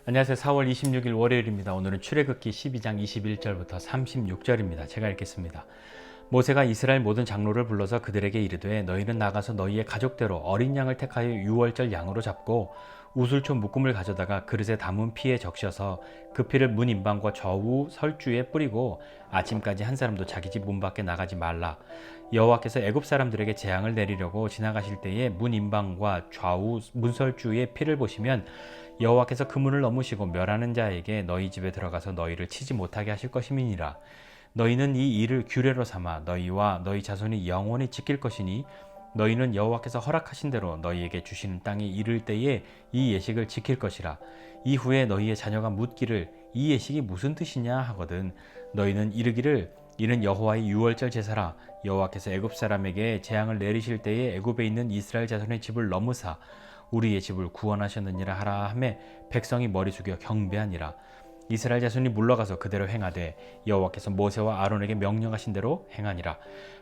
안녕하세요. 4월 26일 월요일입니다. 오늘은 출애굽기 12장 21절부터 36절입니다. 제가 읽겠습니다. 모세가 이스라엘 모든 장로를 불러서 그들에게 이르되 너희는 나가서 너희의 가족대로 어린 양을 택하여 유월절 양으로 잡고 우슬초 묶음을 가져다가 그릇에 담은 피에 적셔서 그 피를 문 인방과 좌우 설주에 뿌리고 아침까지 한 사람도 자기 집 문 밖에 나가지 말라. 여호와께서 애굽 사람들에게 재앙을 내리려고 지나가실 때에 문 인방과 좌우 문설주의 피를 보시면 여호와께서 그 문을 넘으시고 멸하는 자에게 너희 집에 들어가서 너희를 치지 못하게 하실 것임이니라. 너희는 이 일을 규례로 삼아 너희와 너희 자손이 영원히 지킬 것이니 너희는 여호와께서 허락하신 대로 너희에게 주시는 땅에 이를 때에 이 예식을 지킬 것이라. 이후에 너희의 자녀가 묻기를 이 예식이 무슨 뜻이냐 하거든 너희는 이르기를 이는 여호와의 유월절 제사라. 여호와께서 애굽 사람에게 재앙을 내리실 때에 애굽에 있는 이스라엘 자손의 집을 넘으사 우리의 집을 구원하셨느니라 하라 하매 백성이 머리 숙여 경배하니라. 이스라엘 자손이 물러가서 그대로 행하되 여호와께서 모세와 아론에게 명령하신 대로 행하니라.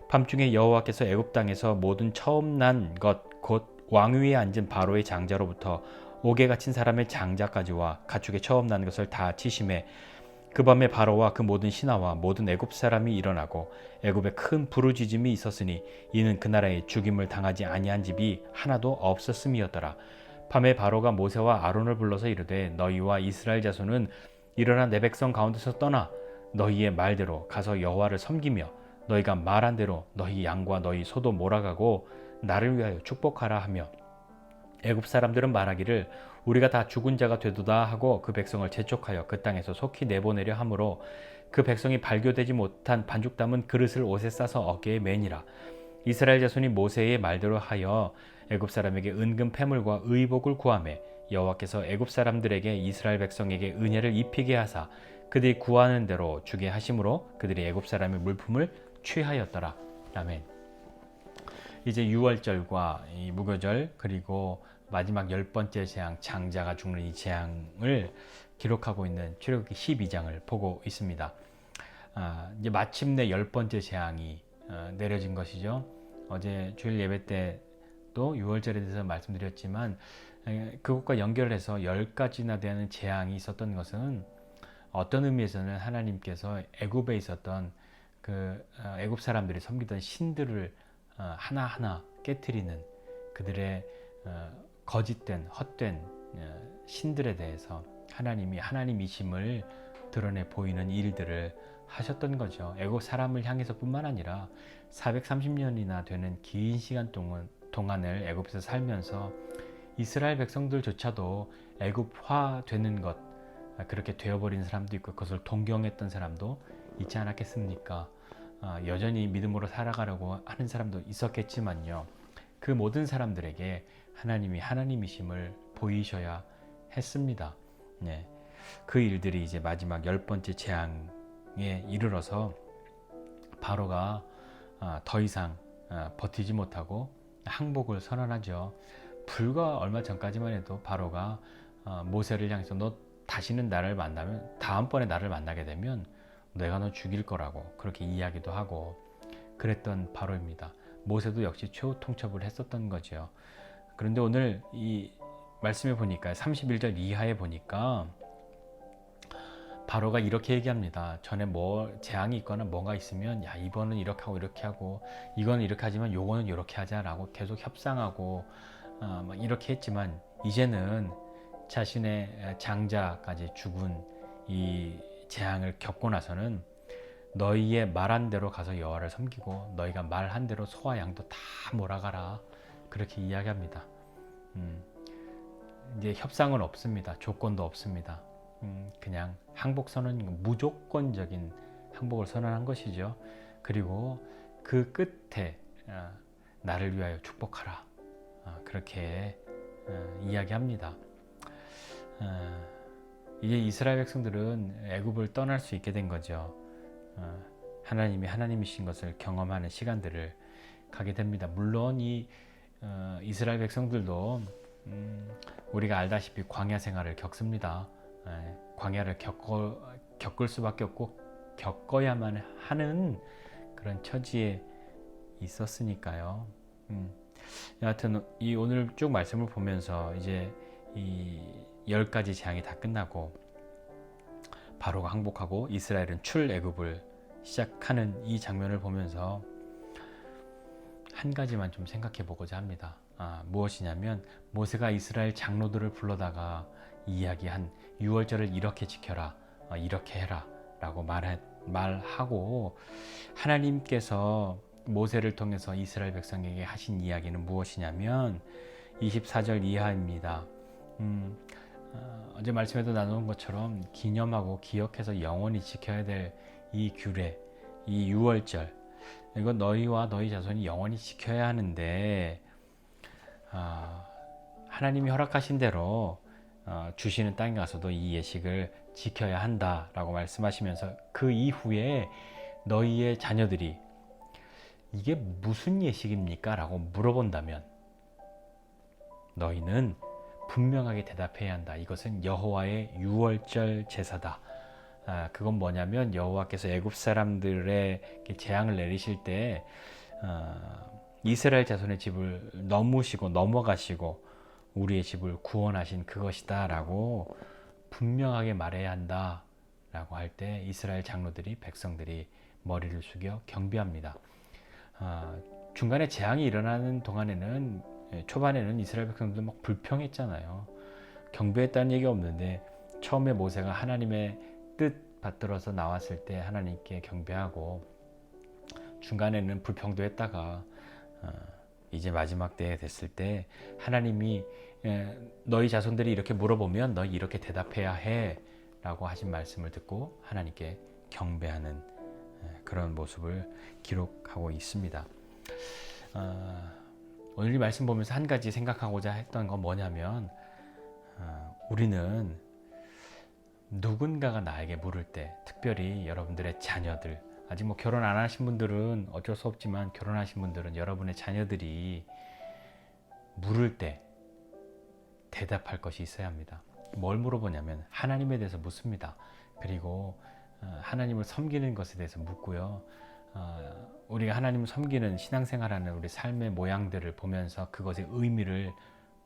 밤중에 여호와께서 애굽 땅에서 모든 처음 난 것 곧 왕위에 앉은 바로의 장자로부터 옥에 갇힌 사람의 장자까지와 가축의 처음 난 것을 다 치심해 그 밤에 바로와 그 모든 신하와 모든 애굽 사람이 일어나고 애굽에 큰 부르짖음이 있었으니 이는 그 나라에 죽임을 당하지 아니한 집이 하나도 없었음이었더라. 밤에 바로가 모세와 아론을 불러서 이르되 너희와 이스라엘 자손은 일어나 내 백성 가운데서 떠나 너희의 말대로 가서 여호와를 섬기며 너희가 말한 대로 너희 양과 너희 소도 몰아가고 나를 위하여 축복하라 하며 애굽 사람들은 말하기를 우리가 다 죽은 자가 되도다 하고 그 백성을 재촉하여 그 땅에서 속히 내보내려 하므로 그 백성이 발교되지 못한 반죽 담은 그릇을 옷에 싸서 어깨에 매니라. 이스라엘 자손이 모세의 말대로 하여 애굽 사람에게 은금 패물과 의복을 구하매 여호와께서 애굽 사람들에게 이스라엘 백성에게 은혜를 입히게 하사 그들이 구하는 대로 주게 하심으로 그들이 애굽 사람의 물품을 취하였더라. 아멘. 이제 유월절과 이 무교절 그리고 마지막 10번째 재앙 장자가 죽는 이 재앙을 기록하고 있는 출애굽기 12장을 보고 있습니다. 이제 마침내 10번째 재앙이 내려진 것이죠. 어제 주일 예배 때도 유월절에 대해서 말씀드렸지만 그것과 연결해서 10가지나 되는 재앙이 있었던 것은 어떤 의미에서는 하나님께서 애굽에 있었던 그 애굽 사람들이 섬기던 신들을 하나하나 깨트리는 그들의 거짓된 헛된 신들에 대해서 하나님이 하나님이심을 드러내 보이는 일들을 하셨던 거죠. 애굽 사람을 향해서 뿐만 아니라 430년이나 되는 긴 시간 동안을 애굽에서 살면서 이스라엘 백성들조차도 애굽화 되는 것 그렇게 되어버린 사람도 있고 그것을 동경했던 사람도 있지 않았겠습니까? 여전히 믿음으로 살아가려고 하는 사람도 있었겠지만요. 그 모든 사람들에게 하나님이 하나님이심을 보이셔야 했습니다. 네. 그 일들이 이제 마지막 10번째 재앙에 이르러서 바로가 더 이상 버티지 못하고 항복을 선언하죠. 불과 얼마 전까지만 해도 바로가 모세를 향해서 너 다시는 나를 만나면 다음번에 나를 만나게 되면 내가 너 죽일 거라고 그렇게 이야기도 하고 그랬던 바로입니다. 모세도 역시 최후 통첩을 했었던 거죠. 그런데 오늘 이 말씀에 보니까 31절 이하에 보니까 바로가 이렇게 얘기합니다. 전에 뭐 재앙이 있거나 뭐가 있으면 야 이번은 이렇게 하고 이거는 이렇게 하지만 요거는 이렇게 하자라고 계속 협상하고 막 이렇게 했지만 이제는 자신의 장자까지 죽은 이 재앙을 겪고 나서는 너희의 말한 대로 가서 여호와를 섬기고 너희가 말한 대로 소와 양도 다 몰아가라 그렇게 이야기합니다. 이제 협상은 없습니다. 조건도 없습니다. 그냥 항복 선언, 무조건적인 항복을 선언한 것이죠. 그리고 그 끝에 나를 위하여 축복하라 그렇게 이야기합니다. 이제 이스라엘 백성들은 애굽을 떠날 수 있게 된 거죠. 하나님이 하나님이신 것을 경험하는 시간들을 가게 됩니다. 물론 이 이스라엘 백성들도 우리가 알다시피 광야 생활을 겪습니다. 광야를 겪을 수밖에 없고 겪어야만 하는 그런 처지에 있었으니까요. 여하튼 이 오늘 쭉 말씀을 보면서 이제 이 10가지 재앙이 다 끝나고 바로가 항복하고 이스라엘은 출애굽을 시작하는 이 장면을 보면서 한 가지만 좀 생각해 보고자 합니다. 무엇이냐면 모세가 이스라엘 장로들을 불러다가 이야기한 유월절을 이렇게 지켜라, 이렇게 해라 라고 말하고 하나님께서 모세를 통해서 이스라엘 백성에게 하신 이야기는 무엇이냐면 24절 이하입니다. 어제 말씀에도 나눈 것처럼 기념하고 기억해서 영원히 지켜야 될 이 규례, 이 유월절, 이건 너희와 너희 자손이 영원히 지켜야 하는데 하나님이 허락하신 대로 주시는 땅에 가서도 이 예식을 지켜야 한다라고 말씀하시면서 그 이후에 너희의 자녀들이 이게 무슨 예식입니까? 라고 물어본다면 너희는 분명하게 대답해야 한다. 이것은 여호와의 유월절 제사다. 그건 뭐냐면 여호와께서 애굽 사람들의 재앙을 내리실 때 이스라엘 자손의 집을 넘으시고 넘어가시고 우리의 집을 구원하신 그것이다 라고 분명하게 말해야 한다 라고 할 때 이스라엘 장로들이 백성들이 머리를 숙여 경배합니다. 중간에 재앙이 일어나는 동안에는 초반에는 이스라엘 백성들 막 불평했잖아요. 경배했다는 얘기 없는데 처음에 모세가 하나님의 뜻 받들어서 나왔을 때 하나님께 경배하고 중간에는 불평도 했다가 이제 마지막 때에 됐을 때 하나님이 너희 자손들이 이렇게 물어보면 너희 이렇게 대답해야 해 라고 하신 말씀을 듣고 하나님께 경배하는 그런 모습을 기록하고 있습니다. 오늘 이 말씀 보면서 한 가지 생각하고자 했던 건 뭐냐면 우리는 누군가가 나에게 물을 때, 특별히 여러분들의 자녀들, 아직 뭐 결혼 안 하신 분들은 어쩔 수 없지만 결혼하신 분들은 여러분의 자녀들이 물을 때 대답할 것이 있어야 합니다. 뭘 물어보냐면 하나님에 대해서 묻습니다. 그리고 하나님을 섬기는 것에 대해서 묻고요. 우리가 하나님을 섬기는 신앙생활하는 우리 삶의 모양들을 보면서 그것의 의미를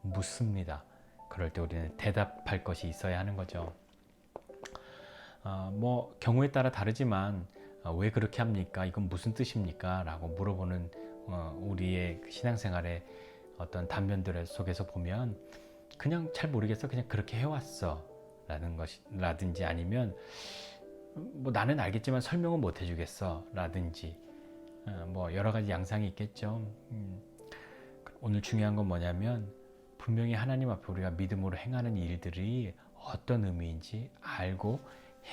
묻습니다. 그럴 때 우리는 대답할 것이 있어야 하는 거죠. 뭐 경우에 따라 다르지만 왜 그렇게 합니까? 이건 무슨 뜻입니까? 라고 물어보는 우리의 신앙생활의 어떤 단면들 속에서 보면 그냥 잘 모르겠어, 그냥 그렇게 해왔어 라는 것이라든지 아니면 뭐 나는 알겠지만 설명은 못 해주겠어 라든지 뭐 여러 가지 양상이 있겠죠. 오늘 중요한 건 뭐냐면 분명히 하나님 앞에 우리가 믿음으로 행하는 일들이 어떤 의미인지 알고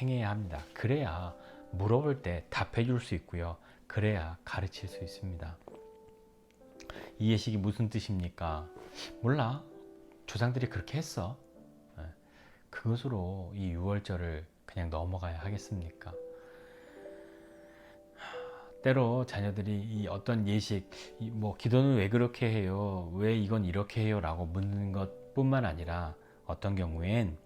행해야 합니다. 그래야 물어볼 때 답해 줄 수 있고요. 그래야 가르칠 수 있습니다. 이 예식이 무슨 뜻입니까? 몰라. 조상들이 그렇게 했어. 그것으로 이 유월절을 그냥 넘어가야 하겠습니까? 때로 자녀들이 이 어떤 예식, 뭐 기도는 왜 그렇게 해요? 왜 이건 이렇게 해요? 라고 묻는 것뿐만 아니라 어떤 경우엔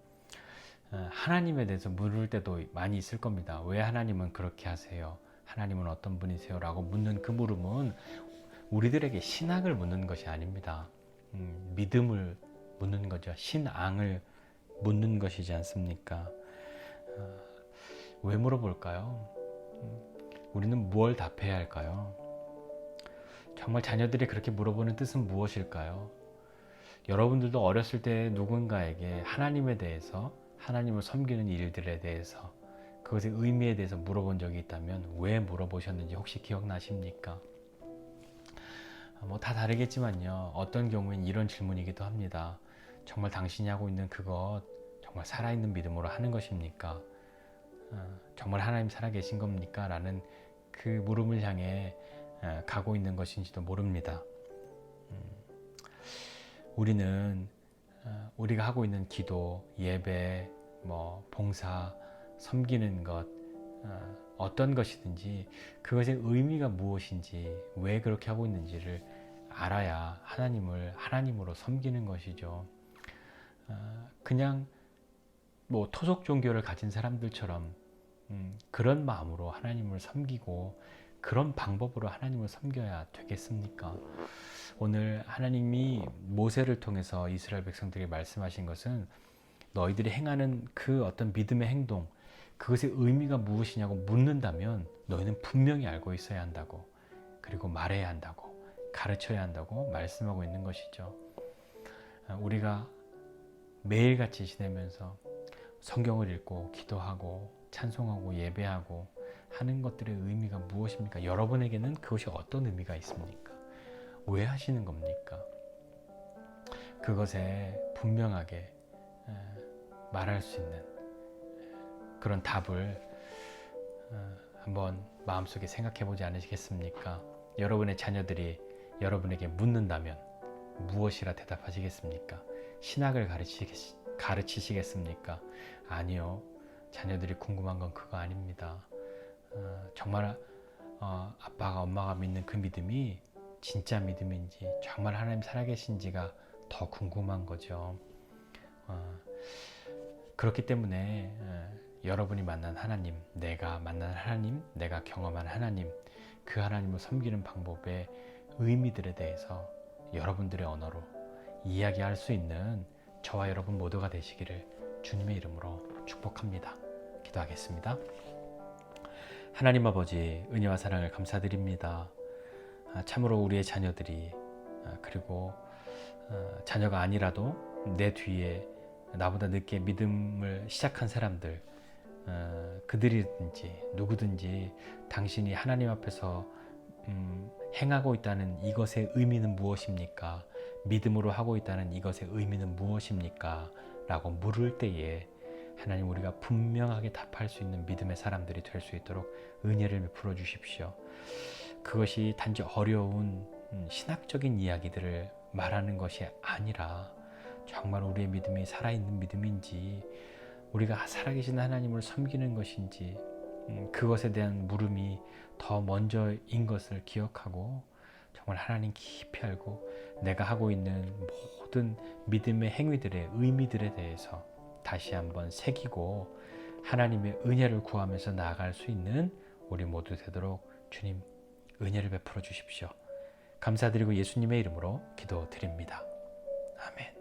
하나님에 대해서 물을 때도 많이 있을 겁니다. 왜 하나님은 그렇게 하세요? 하나님은 어떤 분이세요? 라고 묻는 그 물음은 우리들에게 신학을 묻는 것이 아닙니다. 믿음을 묻는 거죠. 신앙을 묻는 것이지 않습니까? 왜 물어볼까요? 우리는 무엇을 답해야 할까요? 정말 자녀들이 그렇게 물어보는 뜻은 무엇일까요? 여러분들도 어렸을 때 누군가에게 하나님에 대해서, 하나님을 섬기는 일들에 대해서, 그것의 의미에 대해서 물어본 적이 있다면 왜 물어보셨는지 혹시 기억나십니까? 뭐 다 다르겠지만요. 어떤 경우엔 이런 질문이기도 합니다. 정말 당신이 하고 있는 그것 정말 살아있는 믿음으로 하는 것입니까? 정말 하나님 살아계신 겁니까? 라는 그 물음을 향해 가고 있는 것인지도 모릅니다. 우리는 우리가 하고 있는 기도, 예배, 뭐 봉사, 섬기는 것, 어떤 것이든지 그것의 의미가 무엇인지, 왜 그렇게 하고 있는지를 알아야 하나님을 하나님으로 섬기는 것이죠. 그냥 뭐 토속 종교를 가진 사람들처럼 그런 마음으로 하나님을 섬기고 그런 방법으로 하나님을 섬겨야 되겠습니까? 오늘 하나님이 모세를 통해서 이스라엘 백성들에게 말씀하신 것은 너희들이 행하는 그 어떤 믿음의 행동, 그것의 의미가 무엇이냐고 묻는다면 너희는 분명히 알고 있어야 한다고, 그리고 말해야 한다고, 가르쳐야 한다고 말씀하고 있는 것이죠. 우리가 매일같이 지내면서 성경을 읽고 기도하고 찬송하고 예배하고 하는 것들의 의미가 무엇입니까? 여러분에게는 그것이 어떤 의미가 있습니까? 왜 하시는 겁니까? 그것에 분명하게 말할 수 있는 그런 답을 한번 마음속에 생각해 보지 않으시겠습니까? 여러분의 자녀들이 여러분에게 묻는다면 무엇이라 대답하시겠습니까? 신학을 가르치시겠습니까? 아니요. 자녀들이 궁금한 건 그거 아닙니다. 정말 아빠가 엄마가 믿는 그 믿음이 진짜 믿음인지 정말 하나님 살아계신지가 더 궁금한 거죠. 그렇기 때문에 여러분이 만난 하나님, 내가 만난 하나님, 내가 경험한 하나님, 그 하나님을 섬기는 방법의 의미들에 대해서 여러분들의 언어로 이야기할 수 있는 저와 여러분 모두가 되시기를 주님의 이름으로 축복합니다. 기도하겠습니다. 하나님 아버지, 은혜와 사랑을 감사드립니다. 참으로 우리의 자녀들이, 그리고 자녀가 아니라도 내 뒤에 나보다 늦게 믿음을 시작한 사람들, 그들이든지 누구든지 당신이 하나님 앞에서 행하고 있다는 이것의 의미는 무엇입니까? 믿음으로 하고 있다는 이것의 의미는 무엇입니까? 라고 물을 때에 하나님, 우리가 분명하게 답할 수 있는 믿음의 사람들이 될 수 있도록 은혜를 베풀어 주십시오. 그것이 단지 어려운 신학적인 이야기들을 말하는 것이 아니라 정말 우리의 믿음이 살아있는 믿음인지, 우리가 살아계신 하나님을 섬기는 것인지, 그것에 대한 물음이 더 먼저인 것을 기억하고 정말 하나님 깊이 알고 내가 하고 있는 모든 믿음의 행위들의 의미들에 대해서 다시 한번 새기고 하나님의 은혜를 구하면서 나아갈 수 있는 우리 모두 되도록 주님 은혜를 베풀어 주십시오. 감사드리고 예수님의 이름으로 기도드립니다. 아멘.